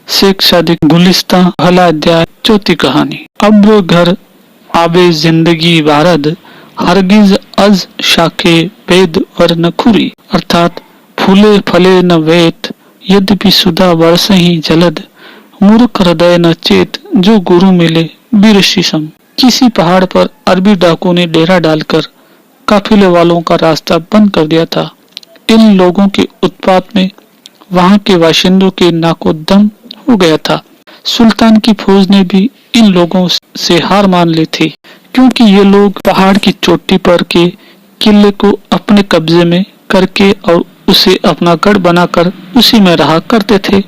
शेख सादिक गुलिस्तां पहला अध्याय चौथी कहानी। अब घर आबे जिंदगी वारद हरगिज अज शाखे वेद वर न खुरी, अर्थात फूले फले न वेत यद्यपि सुधा वर्ष ही जलद, मूर्ख हृदय न चेत जो गुरु मिले वीर शीशम। किसी पहाड़ पर अरबी डाकू ने डेरा डालकर काफिले वालों का रास्ता बंद कर दिया था। इन लोगों के उत्पात में वहां के बाशिंदों के नाको दम हो गया था। सुल्तान की फौज ने भी इन लोगों से हार मान ली थी, क्योंकि ये लोग पहाड़ की चोटी पर के किले को अपने कब्जे में करके और उसे अपना गढ़ बनाकर उसी में रहा करते थे।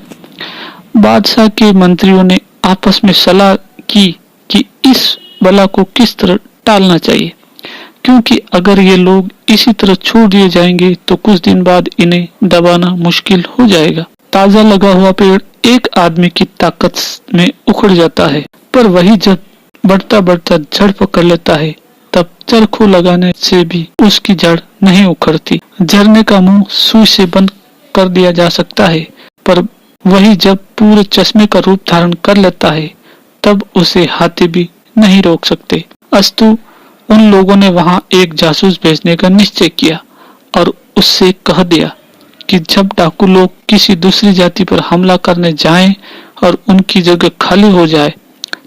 बादशाह के मंत्रियों ने आपस में सलाह की कि इस बला को किस तरह टालना चाहिए, क्योंकि अगर ये लोग इसी तरह छोड़ दिए जाएंगे तो कुछ दिन बाद इन्हें दबाना मुश्किल हो जाएगा। ताजा लगा हुआ पेड़ एक आदमी की ताकत में उखड़ जाता है, पर वही जब बढ़ता बढ़ता जड़ पकड़ लेता है तब चरखू लगाने से भी उसकी जड़ नहीं उखड़ती। झरने का मुंह सुई से बंद कर दिया जा सकता है, पर वही जब पूरे चश्मे का रूप धारण कर लेता है तब उसे हाथी भी नहीं रोक सकते। अस्तु उन लोगों ने वहां एक जासूस भेजने का निश्चय किया और उससे कह दिया कि जब डाकू लोग किसी दूसरी जाति पर हमला करने जाएं और उनकी जगह खाली हो जाए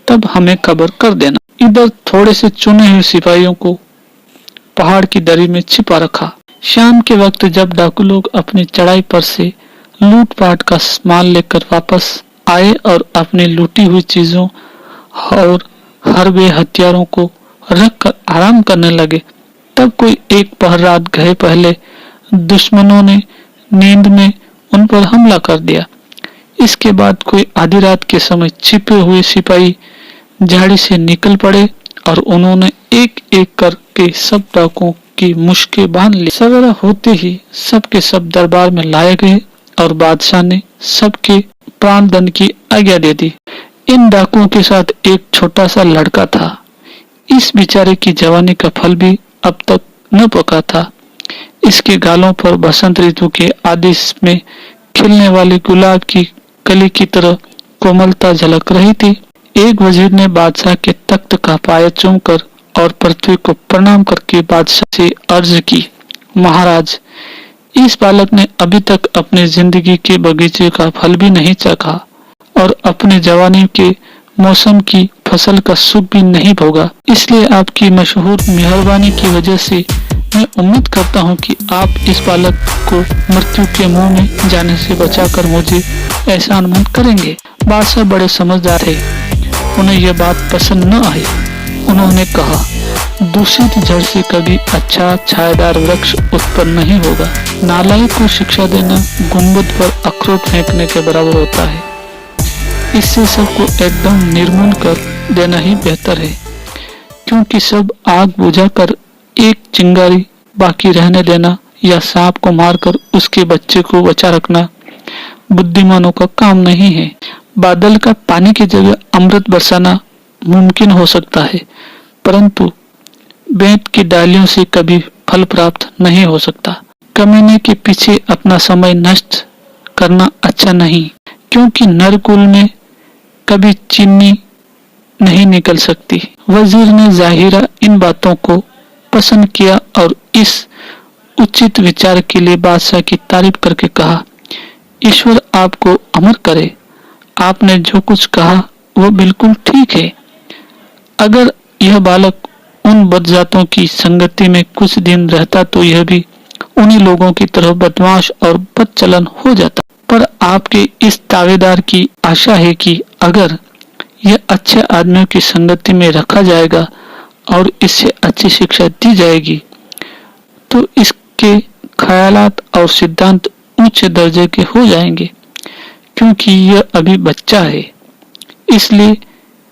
तब हमें खबर कर देना। इधर थोड़े से चुने हुए सिपाहियों को पहाड़ की दरी में छिपा रखा। शाम के वक्त जब डाकू लोग अपनी चढ़ाई पर से लूटपाट का माल लेकर वापस आए और अपनी लूटी हुई चीजों और हरबे हथियारों को रख कर आराम करने लगे, तब कोई एक पहर रात गए पहले दुश्मनों ने नींद में उन पर हमला कर दिया। इसके बाद कोई आधी रात के समय छिपे हुए सिपाही झाड़ी से निकल पड़े और उन्होंने एक एक करके सब डाकुओं की मुश्कें बांध ली। सवेरा होते ही सबके सब दरबार में लाए गए और बादशाह ने सबके प्राण दंड की आज्ञा दे दी। इन डाकुओं के साथ एक छोटा सा लड़का था। इस बेचारे की जवानी का फल भी अब तक न पका था। इसके गालों पर बसंत ऋतु के आदि में खिलने वाली गुलाब की कली की तरह कोमलता झलक रही थी। एक वजीर ने बादशाह के तख्त का पाया चूमकर और पृथ्वी को प्रणाम करके बादशाह से अर्ज की, महाराज, इस बालक ने अभी तक अपनी जिंदगी के बगीचे का फल भी नहीं चखा और अपने जवानी के मौसम की फसल का सुख भी नहीं भोगा। इसलिए आपकी मशहूर मेहरबानी की वजह से मैं उम्मीद करता हूँ कि आप इस बालक को मृत्यु के मुंह में जाने से बचाकर मुझे एहसानमंद करेंगे। बादशाह बड़े समझदार थे, उन्हें यह बात पसंद न आई। उन्होंने कहा, दूषित जड़ से कभी अच्छा छायादार वृक्ष उत्पन्न नहीं होगा। नालायक को शिक्षा देना गुंबद पर अखरोट फेंकने के बराबर होता है। इससे सबको एकदम निर्मूल कर देना ही बेहतर है, क्योंकि सब आग बुझाकर एक चिंगारी बाकी रहने देना या सांप को मारकर उसके बच्चे को बचा रखना बुद्धिमानों का काम नहीं है। बादल का पानी की जगह अमृत बरसाना मुमकिन हो सकता है, परंतु बेंत की डालियों से कभी फल प्राप्त नहीं हो सकता। कमीने के पीछे अपना समय नष्ट करना अच्छा नहीं, क्योंकि नरकुल में कभी चीनी नहीं निकल सकती। वजीर ने जाहिरा इन बातों को पसंद किया और इस उचित विचार के लिए बादशाह की तारीफ करके कहा, ईश्वर आपको अमर करे। आपने जो कुछ कहा वो बिल्कुल ठीक है। अगर यह बालक उन बदजातों की संगति में कुछ दिन रहता तो यह भी उन्हीं लोगों की तरह बदमाश और बदचलन हो जाता। पर आपके इस दावेदार की आशा है कि अगर यह अच्छे आदमियों की संगति में रखा जाएगा और इससे अच्छी शिक्षा दी जाएगी तो इसके ख्यालात और सिद्धांत ऊंचे दर्जे के हो जाएंगे। क्योंकि यह अभी बच्चा है, इसलिए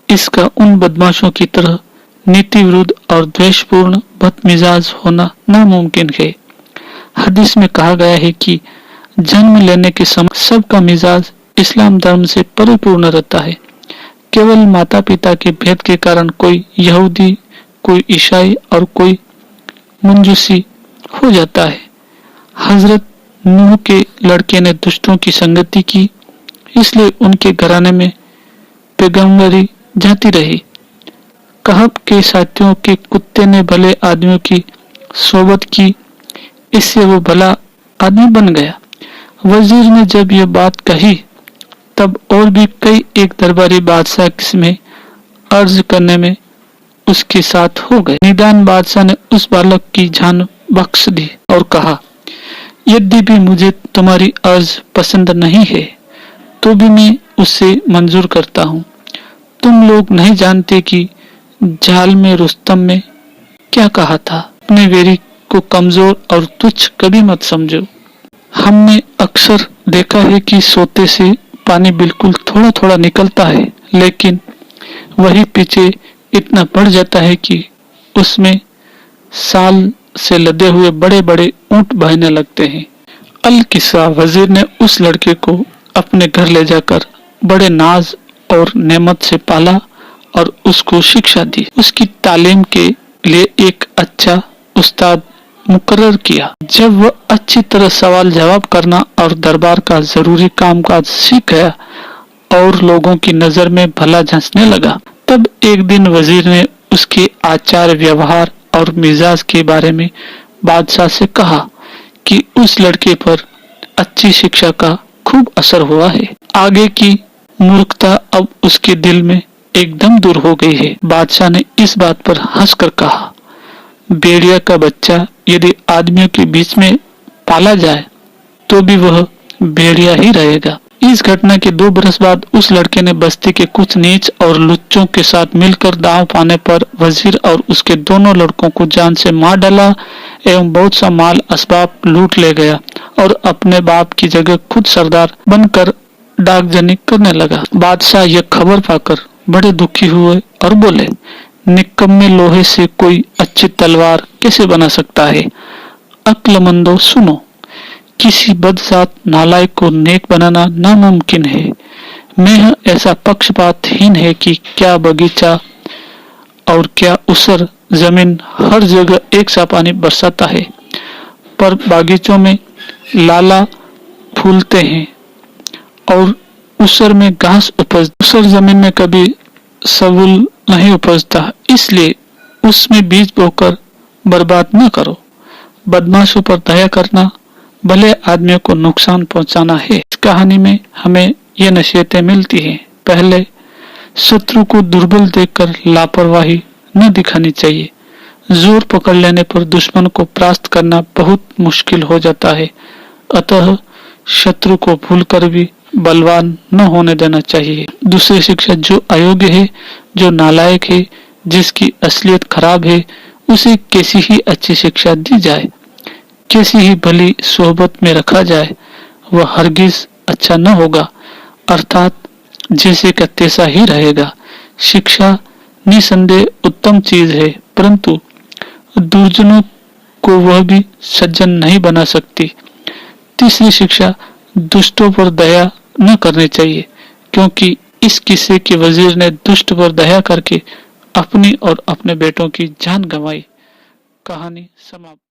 इसका उन बदमाशों की तरह नीति विरुद्ध और द्वेषपूर्ण बदमिजाज होना नामुमकिन है। हदीस में कहा गया है कि जन्म लेने के समय सबका मिजाज इस्लाम धर्म से परिपूर्ण रहता है। केवल माता पिता के भेद के कारण कोई यहूदी, कोई ईसाई और कोई मंजूसी हो जाता है। हजरत नूह के लड़के ने दुष्टों की संगति की, इसलिए उनके घराने में पैगंबरी जाती रही। कहब के साथियों के कुत्ते ने भले आदमियों की सोबत की, इससे वो भला आदमी बन गया। वजीर ने जब यह बात कही तब और भी कई एक दरबारी बादशाह में अर्ज करने में उसके साथ हो गए। निदान बादशाह ने उस बालक की जान बख्श दी और कहा, यद्यपि मुझे तुम्हारी अर्ज पसंद नहीं है तो भी मैं उसे मंजूर करता हूँ। तुम लोग नहीं जानते कि जाल में रुस्तम में क्या कहा था, अपने वेरी को कमजोर और तुच्छ कभी मत समझो। हमने अक्सर देखा है कि सोते से पानी बिल्कुल थोड़ा थोड़ा निकलता है, लेकिन वही पीछे इतना बढ़ जाता है कि उसमें साल से लदे हुए बड़े बड़े ऊंट बहने लगते हैं। अल किस्सा वजीर ने उस लड़के को अपने घर ले जाकर बड़े नाज और नेमत से पाला और उसको शिक्षा दी। उसकी तालीम के लिए एक अच्छा उस्ताद मुकर्रर किया। जब वह अच्छी तरह सवाल जवाब करना और दरबार का जरूरी कामकाज सीख गया और लोगों की नजर में भला झंसने लगा, तब एक दिन वजीर ने उसके आचार व्यवहार और मिजाज के बारे में बादशाह से कहा कि उस लड़के पर अच्छी शिक्षा का खूब असर हुआ है। आगे की मूर्खता अब उसके दिल में एकदम दूर हो गई है। बादशाह ने इस बात पर हंसकर कहा, भेड़िया का बच्चा यदि आदमियों के बीच में पाला जाए तो भी वह भेड़िया ही रहेगा। इस घटना के 2 बरस बाद उस लड़के ने बस्ती के कुछ नीच और लुच्चों के साथ मिलकर दांव पाने पर वजीर और उसके दोनों लड़कों को जान से मार डाला एवं बहुत सा माल असबाब लूट ले गया और अपने बाप की जगह खुद सरदार बनकर डाकजनी करने लगा। बादशाह यह खबर पाकर बड़े दुखी हुए और बोले, निकम्मे लोहे से कोई अच्छी तलवार कैसे बना सकता है? अक्लमंदो सुनो, किसी बदजात नालायक को नेक बनाना नामुमकिन है। मैं ऐसा पक्षपातहीन है कि क्या बगीचा और क्या उसर जमीन हर जगह एक सा पानी बरसाता है, पर बागीचों में लाला फूलते हैं और उसर में घास उसर जमीन में कभी सबुल नहीं उपजता, इसलिए उसमें बीज बोकर बर्बाद न करो। बदमाशों पर दया करना भले आदमियों को नुकसान पहुंचाना है। इस कहानी में हमें ये नसीहतें मिलती हैं। पहले, शत्रु को दुर्बल देखकर लापरवाही न दिखानी चाहिए। जोर पकड़ लेने पर दुश्मन को परास्त करना बहुत मुश्किल हो जाता है, अतः शत्रु को भूलकर भी बलवान न होने देना चाहिए। दूसरी शिक्षा, जो अयोग्य है, जो नालायक है, जिसकी असलियत खराब है, उसे कैसी ही अच्छी शिक्षा दी जाए, कैसी ही भली सोहबत में रखा जाए, वह हरगिज अच्छा न होगा, अर्थात जैसे का तैसा ही रहेगा। शिक्षा निसंदेह उत्तम चीज है, परंतु दुर्जनों को वह भी सज्जन नहीं बना सकती। तीसरी शिक्षा, दुष्टों पर दया न करनी चाहिए, क्योंकि इस किस्से के वजीर ने दुष्ट पर दया करके अपनी और अपने बेटों की जान गंवाई। कहानी समाप्त।